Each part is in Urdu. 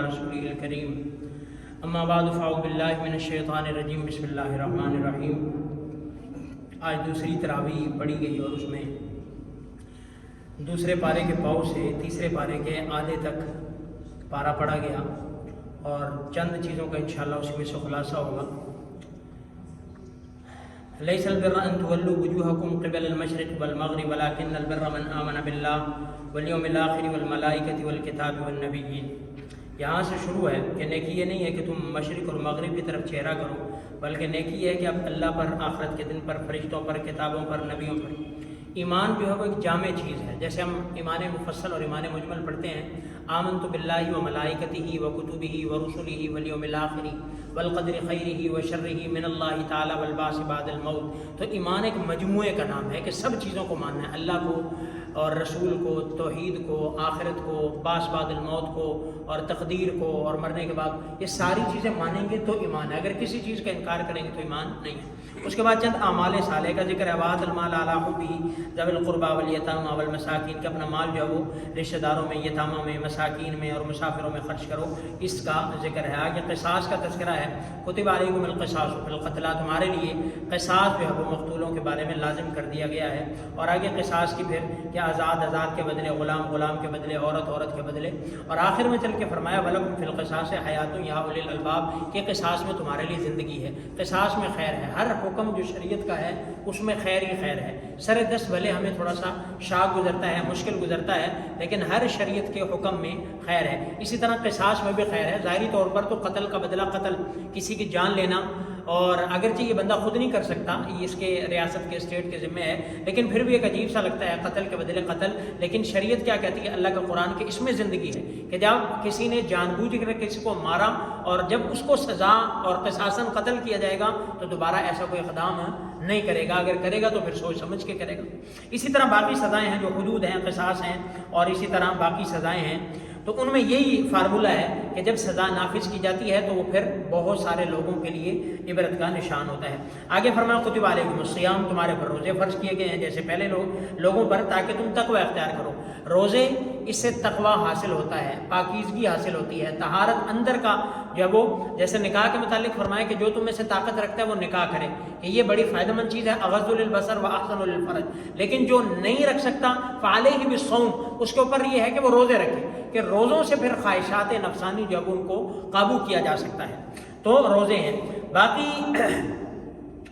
رسول الکریم اما بعد فاعوذ باللہ من الشیطان الرجیم بسم اللہ الرحمن الرحیم۔ آج دوسری تراویح پڑھی گئی اور اس میں دوسرے پارے کے پاؤں سے تیسرے پارے کے آدھے تک پارا پڑھا گیا اور چند چیزوں کا انشاءاللہ اس میں سے خلاصہ ہوگا۔ لیس البر ان تولوا وجوہکم قبل المشرق والمغرب ولکن البر من آمن باللہ والیوم الآخر والملائکۃ والکتاب والنبیین۔ یہاں سے شروع ہے کہ نیکی یہ نہیں ہے کہ تم مشرق اور مغرب کی طرف چہرہ کرو، بلکہ نیکی یہ ہے کہ اب اللہ پر، آخرت کے دن پر، فرشتوں پر، کتابوں پر، نبیوں پر۔ ایمان جو ہے وہ ایک جامع چیز ہے۔ جیسے ہم ایمان مفصل اور ایمان مجمل پڑھتے ہیں، آمنت باللہ و ملائکتہ و کتبہ و رسلہ والیوم الآخر والقدر خیرہ و شرہ من اللہ تعالی والبعث بعد الموت۔ تو ایمان ایک مجموعے کا نام ہے کہ سب چیزوں کو ماننا ہے، اللہ کو اور رسول کو، توحید کو، آخرت کو، بعث بعد الموت کو اور تقدیر کو اور مرنے کے بعد، یہ ساری چیزیں مانیں گے تو ایمان ہے۔ اگر کسی چیز کا انکار کریں گے تو ایمان نہیں ہے۔ اس کے بعد چند اعمال صالح کا ذکر ہے۔ وآت المال علی حبہ ذوی القربى والیتامى والمساکین، کہ اپنا مال جو ہے وہ رشتہ داروں میں، یتاموں میں، مساکین میں اور مسافروں میں خرچ کرو، اس کا ذکر ہے۔ آگے قصاص کا تذکرہ ہے۔ کتب علیکم القصاص فی القتلى، تمہارے لیے قصاص جو ہے وہ مقتولوں کے بارے میں لازم کر دیا گیا ہے۔ اور آگے قصاص کی پھر کہ آزاد کے بدلے غلام، غلام کے بدلے عورت، عورت کے بدلے، اور آخر میں چل کے فرمایا وَلَكُمْ فِي الْقِصَاصِ حَيَاةٌ يَا أُولِي الْأَلْبَابِ، کہ قصاص میں تمہارے لیے زندگی ہے، قصاص میں خیر ہے۔ ہر حکم جو شریعت کا ہے اس میں خیر ہی خیر ہے۔ سر دست بھلے ہمیں تھوڑا سا شاق گزرتا ہے، مشکل گزرتا ہے، لیکن ہر شریعت کے حکم میں خیر ہے۔ اسی طرح قصاص میں بھی خیر ہے۔ ظاہری طور پر تو قتل کا بدلہ قتل، کسی کی جان لینا، اور اگرچہ یہ بندہ خود نہیں کر سکتا، یہ اس کے ریاست کے، اسٹیٹ کے ذمہ ہے، لیکن پھر بھی ایک عجیب سا لگتا ہے قتل کے بدلے قتل۔ لیکن شریعت کیا کہتی ہے، اللہ کا قرآن، کہ اس میں زندگی ہے، کہ جب کسی نے جان بوجھ کر کسی کو مارا اور جب اس کو سزا اور قصاصاً قتل کیا جائے گا تو دوبارہ ایسا کوئی اقدام نہیں کرے گا، اگر کرے گا تو پھر سوچ سمجھ کے کرے گا۔ اسی طرح باقی سزائیں ہیں جو حدود ہیں، قصاص ہیں، اور اسی طرح باقی سزائیں ہیں، تو ان میں یہی فارمولہ ہے کہ جب سزا نافذ کی جاتی ہے تو وہ پھر بہت سارے لوگوں کے لیے عبرت کا نشان ہوتا ہے۔ آگے فرمایا کتب علیکم الصیام، تمہارے پر روزے فرض کیے گئے ہیں جیسے پہلے لوگوں پر، تاکہ تم تقوی اختیار کرو۔ روزے، اس سے تقوی حاصل ہوتا ہے، پاکیزگی حاصل ہوتی ہے، طہارت اندر کا جو ہے وہ، جیسے نکاح کے متعلق فرمایا کہ جو تم میں سے طاقت رکھتا ہے وہ نکاح کرے، کہ یہ بڑی فائدہ مند چیز ہے، اغض للبصر واحسن للفرج۔ لیکن جو نہیں رکھ سکتا فعلیہ بالصوم، اس کے اوپر یہ ہے کہ وہ روزے رکھے، کہ روزوں سے پھر خواہشات نفسانی جو ان کو قابو کیا جا سکتا ہے، تو روزے ہیں۔ باقی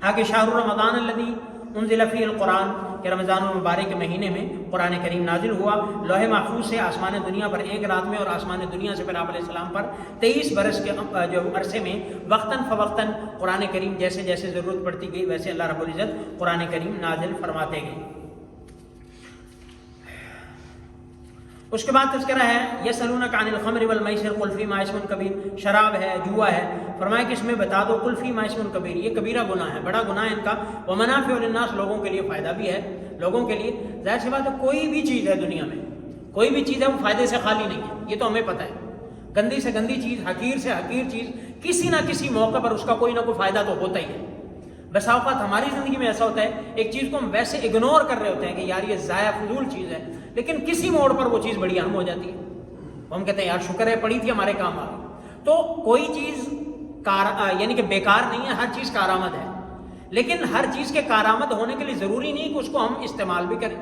آگے شہر رمضان الذی انزل فیہ القرآن، کہ رمضان المبارک کے مہینے میں قرآن کریم نازل ہوا، لوح محفوظ سے آسمان دنیا پر ایک رات میں، اور آسمان دنیا سے پھر آپ علیہ السلام پر 23 برس کے جو عرصے میں وقتاً فوقتاً قرآن کریم جیسے جیسے ضرورت پڑتی گئی ویسے اللہ رب العزت قرآن کریم نازل فرماتے گئے۔ اس کے بعد تذکرہ ہے یسألونک عن الخمر والمیسر قل فیہما اسم کبیر، شراب ہے، جوا ہے، فرمایا کہ اس میں بتا دو قل فیہما اسم کبیر، یہ کبیرہ گناہ ہے، بڑا گناہ ہے ان کا، ومنافع للناس، لوگوں کے لیے فائدہ بھی ہے، لوگوں کے لیے۔ ظاہر سی بات ہے کوئی بھی چیز ہے دنیا میں، کوئی بھی چیز ہے وہ فائدے سے خالی نہیں ہے، یہ تو ہمیں پتہ ہے۔ گندی سے گندی چیز، حقیر سے حقیر چیز، کسی نہ کسی موقع پر اس کا کوئی نہ کوئی فائدہ تو ہوتا ہی ہے۔ بس اوقات ہماری زندگی میں ایسا ہوتا ہے، ایک چیز کو ہم ویسے اگنور کر رہے ہوتے ہیں کہ یار یہ ضائع فضول چیز ہے، لیکن کسی موڑ پر وہ چیز بڑی اہم ہو جاتی ہے، ہم کہتے ہیں یار شکر ہے پڑی تھی، ہمارے کام آ گئی۔ تو کوئی چیز یعنی کہ بیکار نہیں ہے، ہر چیز کارآمد ہے، لیکن ہر چیز کے کارآمد ہونے کے لیے ضروری نہیں کہ اس کو ہم استعمال بھی کریں۔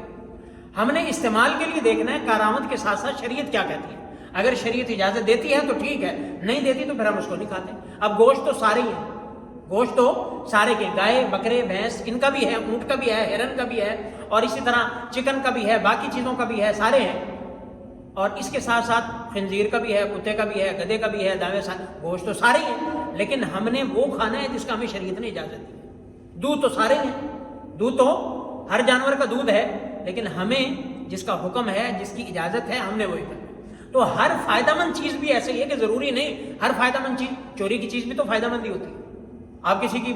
ہم نے استعمال کے لیے دیکھنا ہے کارآمد کے ساتھ ساتھ شریعت کیا کہتی ہے۔ اگر شریعت اجازت دیتی ہے تو ٹھیک ہے، نہیں دیتی تو پھر ہم اس کو نہیں کھاتے۔ اب گوشت تو سارے ہی ہیں، گوشت تو سارے کے، گائے، بکرے، بھینس، ان کا بھی ہے، اونٹ کا بھی ہے، ہرن کا بھی ہے، اور اسی طرح چکن کا بھی ہے، باقی چیزوں کا بھی ہے، سارے ہیں۔ اور اس کے ساتھ ساتھ خنزیر کا بھی ہے، کتے کا بھی ہے، گدھے کا بھی ہے، داوے، گوشت تو سارے ہیں، لیکن ہم نے وہ کھانا ہے جس کا ہمیں شریعت نے اجازت دی ہے۔ دودھ تو سارے ہیں، دودھ تو ہر جانور کا دودھ ہے، لیکن ہمیں جس کا حکم ہے، جس کی اجازت ہے، ہم نے وہی کرنا ہے۔ تو ہر فائدہ مند چیز بھی ایسے ہی ہے کہ ضروری نہیں ہر فائدہ مند چیز، چوری کی چیز بھی تو فائدہ مند ہی ہوتی ہے، آپ کسی کی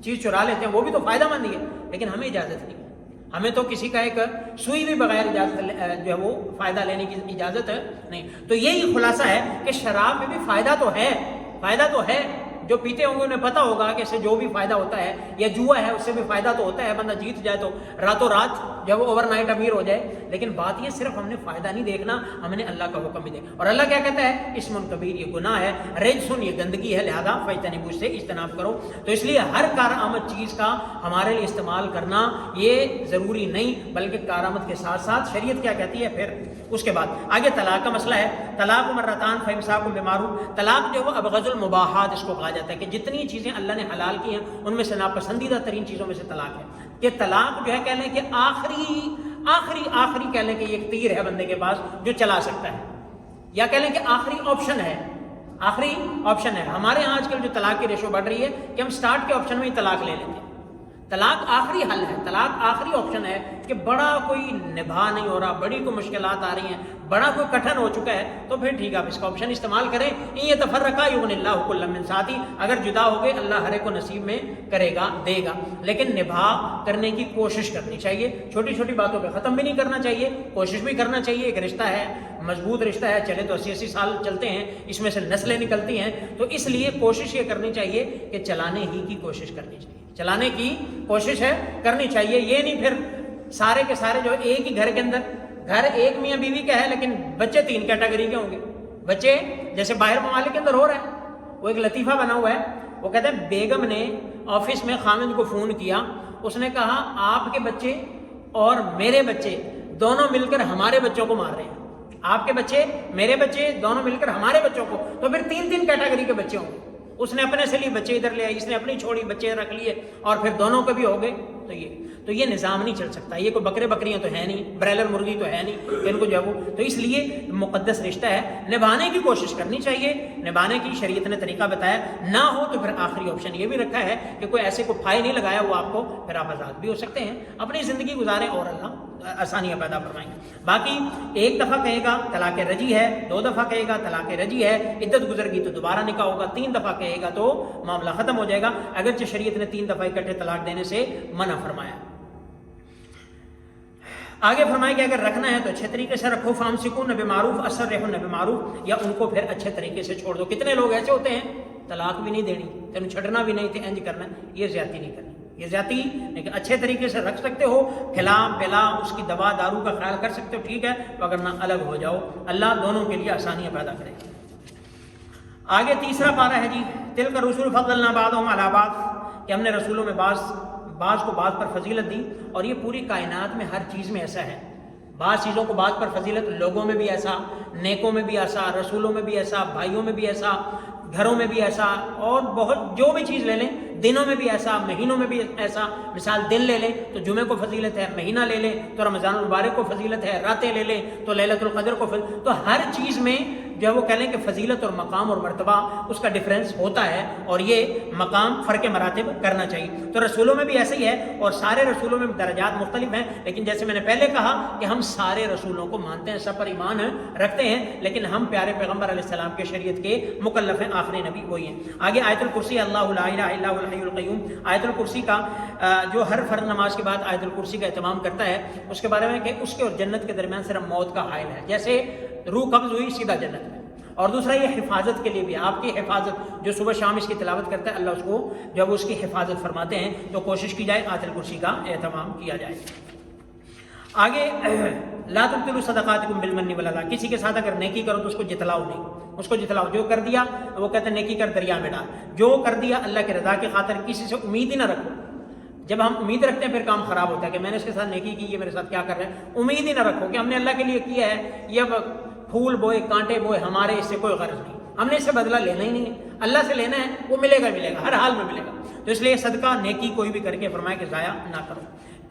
چیز چرا لیتے ہیں وہ بھی تو فائدہ مند ہی ہے، لیکن ہمیں اجازت نہیں ہے۔ ہمیں تو کسی کا ایک سوئی بھی بغیر اجازت جو ہے وہ فائدہ لینے کی اجازت نہیں۔ تو یہی خلاصہ ہے کہ شراب میں بھی فائدہ تو ہے، فائدہ تو ہے، جو پیتے ہوں گے انہیں پتہ ہوگا کہ اس سے جو بھی فائدہ ہوتا ہے، یا جوا ہے اس سے بھی فائدہ تو ہوتا ہے، بندہ جیت جائے تو راتوں رات جب وہ اوور نائٹ امیر ہو جائے، لیکن بات یہ صرف ہم نے فائدہ نہیں دیکھنا، ہم نے اللہ کا حکم بھی دیکھنا۔ اور اللہ کیا کہتا ہے؟ اسم کبیر، یہ گناہ ہے، رجسن، یہ گندگی ہے، لہذا فاجتنبوہ، سے اجتناب کرو۔ تو اس لیے ہر کارآمد چیز کا ہمارے لیے استعمال کرنا یہ ضروری نہیں، بلکہ کارآمد کے ساتھ ساتھ شریعت کیا کہتی ہے پھر اس کے بعد آگے طلاق کا مسئلہ ہے۔ طلاق مرتان فامساک بمعروف، طلاق جو ہے ابغض المباحات اس کو کہا جاتا ہے کہ جتنی چیزیں اللہ نے حلال کی ہیں ان میں سے ناپسندیدہ ترین چیزوں میں سے طلاق ہے۔ کہ طلاق جو ہے کہہ لیں کہ آخری کہہ لیں کہ ایک تیر ہے بندے کے پاس جو چلا سکتا ہے، یا کہہ لیں کہ آخری آپشن ہے۔ ہمارے ہاں آج کل جو طلاق کی ریشو بڑھ رہی ہے کہ ہم سٹارٹ کے آپشن میں ہی طلاق لے لیتے ہیں۔ طلاق آخری حل ہے، طلاق آخری آپشن ہے کہ بڑا کوئی نبھا نہیں ہو رہا، بڑی کوئی مشکلات آ رہی ہیں، بڑا کوئی کٹھن ہو چکا ہے، تو پھر ٹھیک ہے آپ اس کا آپشن استعمال کریں۔ یہ تفرقہ یغنی اللہ کلا من سعتہ، اگر جدا ہو گئے اللہ ہر ایک کو نصیب میں کرے گا، دے گا، لیکن نبھا کرنے کی کوشش کرنی چاہیے، چھوٹی چھوٹی باتوں پہ ختم بھی نہیں کرنا چاہیے، کوشش بھی کرنا چاہیے۔ ایک رشتہ ہے، مضبوط رشتہ ہے، چلے تو 80 سال چلتے ہیں، اس میں سے نسلیں نکلتی ہیں، تو اس لیے کوشش یہ کرنی چاہیے کہ چلانے ہی کی کوشش کرنی چاہیے، چلانے کی کوشش ہے کرنی چاہیے۔ یہ نہیں پھر سارے کے سارے جو ایک ہی گھر کے اندر، گھر ایک میاں بیوی کا ہے لیکن بچے 3 کیٹیگری کے ہوں گے۔ بچے جیسے باہر ممالک کے اندر ہو رہا ہے، وہ ایک لطیفہ بنا ہوا ہے، وہ کہتے ہیں بیگم نے آفس میں خامند کو فون کیا، اس نے کہا آپ کے بچے اور میرے بچے دونوں مل کر ہمارے بچوں کو مار رہے ہیں، آپ کے بچے میرے بچے دونوں مل کر ہمارے بچوں کو، تو پھر 3 کیٹیگری کے بچے ہوں گے۔ اس نے اپنے سے لیے بچے ادھر لے آئی، اس نے اپنی چھوڑی بچے رکھ لیے، اور پھر دونوں کے بھی ہو گئے۔ تو یہ نظام نہیں چل سکتا۔ یہ کوئی بکرے بکریاں تو ہے نہیں، برائلر مرغی تو ہے نہیں کہ ان کو جو ہے تو اس لیے مقدس رشتہ ہے، نبھانے کی کوشش کرنی چاہیے، نبھانے کی شریعت نے طریقہ بتایا، نہ ہو تو پھر آخری آپشن یہ بھی رکھا ہے کہ کوئی ایسے کو پھائی نہیں لگایا ہوا آپ کو، پھر آپ آزاد بھی ہو سکتے ہیں، اپنی زندگی گزاریں اور اللہ آسانیاں پیدا فرمائیں گے۔ باقی ایک دفعہ کہے گا طلاق رجی ہے، 2 دفعہ کہے گا طلاق رجی ہے، عدت گزر گئی تو دوبارہ نکاح ہوگا، 3 دفعہ کہے گا تو معاملہ ختم ہو جائے گا، اگرچہ شریعت نے 3 دفعہ اکٹھے طلاق دینے سے منع فرمایا۔ آگے فرمایا کہ اگر رکھنا ہے تو اچھے طریقے سے رکھو، فامسکون بمعروف اسرحون بمعروف، یا ان کو پھر اچھے طریقے سے چھوڑ دو۔ کتنے لوگ ایسے ہوتے ہیں طلاق بھی نہیں دینی، تینوں چھڑنا بھی نہیں، انج کرنا، یہ زیادتی نہیں کرنی، یہ زیادتی لیکن اچھے طریقے سے رکھ سکتے ہو، کھلا پلا اس کی دوا دارو کا خیال کر سکتے ہو، ٹھیک ہے، ورنہ الگ ہو جاؤ، اللہ دونوں کے لیے آسانیاں پیدا کرے۔ آگے تیسرا پارہ ہے جی، تلک رسول فضلنا بعضهم علی بعض، کہ ہم نے رسولوں میں بعض کو بعض پر فضیلت دی، اور یہ پوری کائنات میں ہر چیز میں ایسا ہے، بعض چیزوں کو بعض پر فضیلت، لوگوں میں بھی ایسا، نیکوں میں بھی ایسا، رسولوں میں بھی ایسا، بھائیوں میں بھی ایسا، گھروں میں بھی ایسا، اور بہت جو بھی چیز لے لیں، دنوں میں بھی ایسا، مہینوں میں بھی ایسا۔ مثال دن لے لیں تو جمعے کو فضیلت ہے، مہینہ لے لیں تو رمضان المبارک کو فضیلت ہے، راتیں لے لیں تو لیلۃ القدر کو فضیلت، تو ہر چیز میں جو ہے وہ کہہ لیں کہ فضیلت اور مقام اور مرتبہ اس کا ڈفرینس ہوتا ہے، اور یہ مقام فرق مراتب کرنا چاہیے۔ تو رسولوں میں بھی ایسا ہی ہے، اور سارے رسولوں میں درجات مختلف ہیں، لیکن جیسے میں نے پہلے کہا کہ ہم سارے رسولوں کو مانتے ہیں، سب پر ایمان رکھتے ہیں، لیکن ہم پیارے پیغمبر علیہ السلام کے شریعت کے مکلف ہیں، آخری نبی وہی ہیں۔ آگے آیت الکرسی، اللہ لا الہ الا هو الحی القیوم، آیت الکرسی کا جو ہر فرض نماز کے بعد آیت الکرسی کا اہتمام کرتا ہے، اس کے بارے میں کہ اس کے اور جنت کے درمیان صرف موت کا حائل ہے، جیسے روح قبض ہوئی سیدھا جنت میں، اور دوسرا یہ حفاظت کے لیے بھی، آپ کی حفاظت، جو صبح شام اس کی تلاوت کرتا ہے اللہ اس کو جب اس کی حفاظت فرماتے ہیں، تو کوشش کی جائے آیت الکرسی کا اہتمام کیا جائے۔ آگے لا تبطلوا صدقاتکم بالمن والاذى، کسی کے ساتھ اگر نیکی کرو تو اس کو جتلاؤ نہیں، اس کو جتلاؤ، جو کر دیا وہ کہتے ہیں نیکی کر دریا میں ڈال، جو کر دیا اللہ کی رضا کی خاطر، کسی سے امید ہی نہ رکھو۔ جب ہم امید رکھتے ہیں پھر کام خراب ہوتا ہے کہ میں نے اس کے ساتھ نیکی کی، یہ میرے ساتھ کیا کر رہے ہیں، امید ہی نہ رکھو کہ ہم نے اللہ کے لیے کیا ہے، یہ اب پھول بوئے کانٹے بوئے، ہمارے اس سے کوئی غرض نہیں، ہم نے اس سے بدلہ لینا ہی نہیں ہے، اللہ سے لینا ہے، وہ ملے گا ہر حال میں ملے گا۔ تو اس لیے صدقہ نیکی کوئی بھی کر کے فرمایا کہ ضائع نہ کرو۔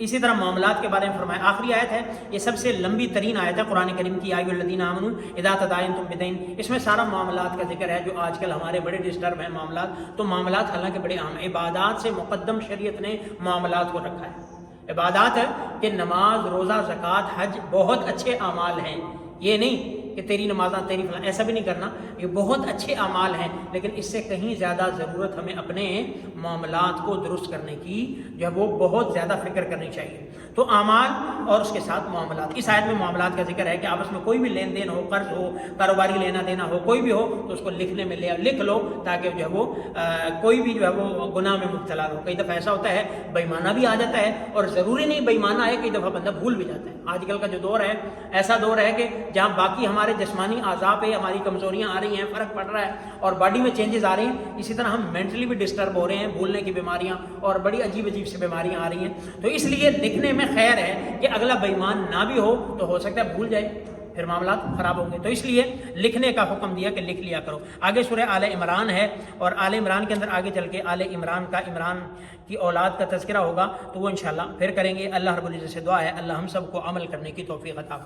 اسی طرح معاملات کے بارے میں فرمایا، آخری آیت ہے، یہ سب سے لمبی ترین آیت ہے قرآن کریم کی، یا ایھا الذین آمنوا اذا تداینتم بدین، اس میں سارا معاملات کا ذکر ہے، جو آج کل ہمارے بڑے ڈسٹرب ہیں معاملات، تو معاملات حالانکہ بڑے اہم ہیں، عبادات سے مقدم شریعت نے معاملات کو رکھا ہے۔ عبادات ہے کہ نماز، روزہ، زکوٰۃ، حج بہت اچھے اعمال ہیں، یہ نہیں کہ تیری نمازاں تیری فلاں، ایسا بھی نہیں کرنا. یہ بہت اچھے اعمال ہیں، لیکن اس سے کہیں زیادہ ضرورت ہمیں اپنے معاملات کو درست کرنے کی جو ہے وہ بہت زیادہ فکر کرنی چاہیے. تو اعمال اور اس کے ساتھ معاملات. اس آیت میں معاملات کا ذکر ہے کہ آپس میں کوئی بھی لین دین ہو، قرض ہو، کاروباری لینا دینا ہو، کوئی بھی ہو تو اس کو لکھنے میں لکھ لو، تاکہ جو ہے وہ کوئی بھی جو ہے وہ گناہ میں مبتلا ہو. کئی دفعہ ایسا ہوتا ہے بےمانہ بھی آ جاتا ہے، اور ضروری نہیں بےمانہ ہے، کئی دفعہ بندہ بھول بھی جاتا ہے. آج کل کا جو دور ہے ایسا دور ہے کہ جہاں باقی ہمارے جسمانی اعضاء پہ ہماری کمزوریاں آ رہی ہیں، فرق پڑ رہا ہے اور باڈی میں چینجز آ رہی ہیں، اسی طرح ہم مینٹلی بھی ڈسٹرب ہو رہے ہیں، بھولنے کی بیماریاں اور بڑی عجیب عجیب سی بیماریاں آ رہی ہیں. تو اس لیے لکھنے میں خیر ہے کہ اگلا بےمان نہ بھی ہو تو ہو سکتا ہے بھول جائے، پھر معاملات خراب ہوں گے. تو اس لیے لکھنے کا حکم دیا کہ لکھ لیا کرو. آگے سورہ آل عمران ہے، اور آل عمران کے اندر آگے چل کے آل عمران کا، عمران کی اولاد کا تذکرہ ہوگا، تو وہ انشاءاللہ پھر کریں گے. اللہ رب العزت سے دعا ہے اللہ ہم سب کو عمل کرنے کی توفیق عطا فرمائے.